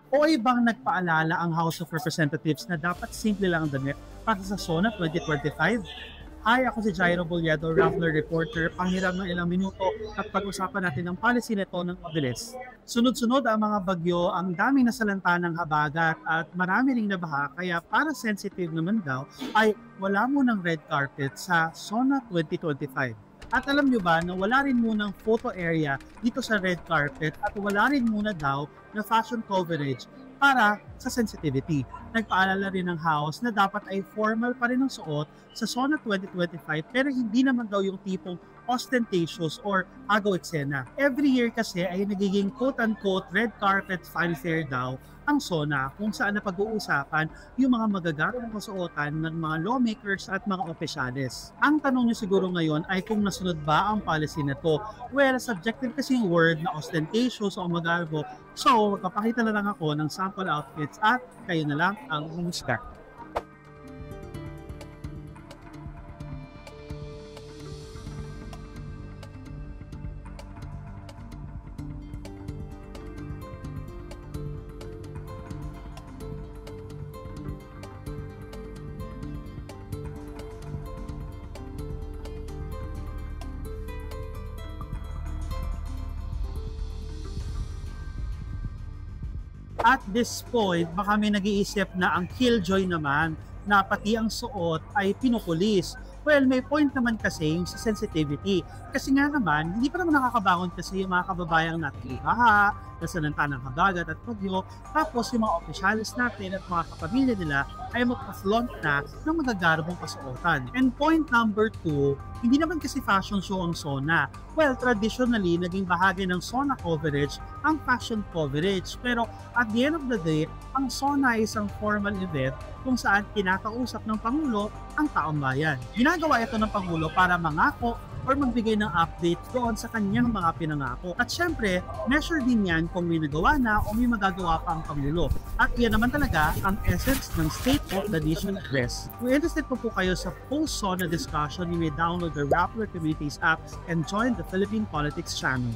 O ibang nagpaalala ang House of Representatives na dapat simple lang ang damit para sa SONA 2025? Hi, ako si Jairo Bolledo, Rappler Reporter. Panghiram ng ilang minuto at pag-usapan natin ang policy nito ng mabilis. Sunod-sunod ang mga bagyo, ang daming nasalanta ng habagat at marami ring nabaha, kaya para sensitive naman daw ay wala munang red carpet sa SONA 2025. At alam nyo ba na wala rin munang photo area dito sa red carpet at wala rin muna daw na fashion coverage para sa sensitivity. Nagpaalala rin ng House na dapat ay formal pa rin ang suot sa SONA 2025 pero hindi naman daw yung tipong ostentatious or agaw eksena. Every year kasi ay nagiging quote-unquote red carpet fanfare daw ang SONA kung saan na pag-uusapan yung mga magagarang kasuotan ng mga lawmakers at mga opisyales. Ang tanong nyo siguro ngayon ay kung nasunod ba ang policy na to. Well, subjective kasi yung word na ostentatious o magarbo. So, magpapakita na lang ako ng sample outfits at kayo na lang ang umusga. At this point, baka may nag-iisip na ang killjoy naman na pati ang suot ay pinupulis. Well, may point naman kasi yung sa sensitivity. Kasi nga naman, hindi pa naman nakakabangon kasi yung mga kababayang natin ihaha, nasalanta ng habagat at bagyo, tapos yung mga opisyalis natin at mga kapamilya nila ay magpa-flaunt na ng magagarabong kasuotan. And point number 2, hindi naman kasi fashion show ang SONA. Well, traditionally, naging bahagi ng SONA coverage ang fashion coverage. Pero at the end of the day, ang SONA ay isang formal event kung saan kinakausap ng Pangulo ang taong bayan. Ginagawa ito ng Pangulo para mangako or magbigay ng update doon sa kanyang mga pinangako. At syempre, measure din yan kung may nagawa na o may magagawa pa ang Pangulo. At yan naman talaga ang essence ng State of the Nation Address. Kung interested po kayo sa post-SONA discussion, you may download the Rappler Communities app and join the Philippine Politics channel.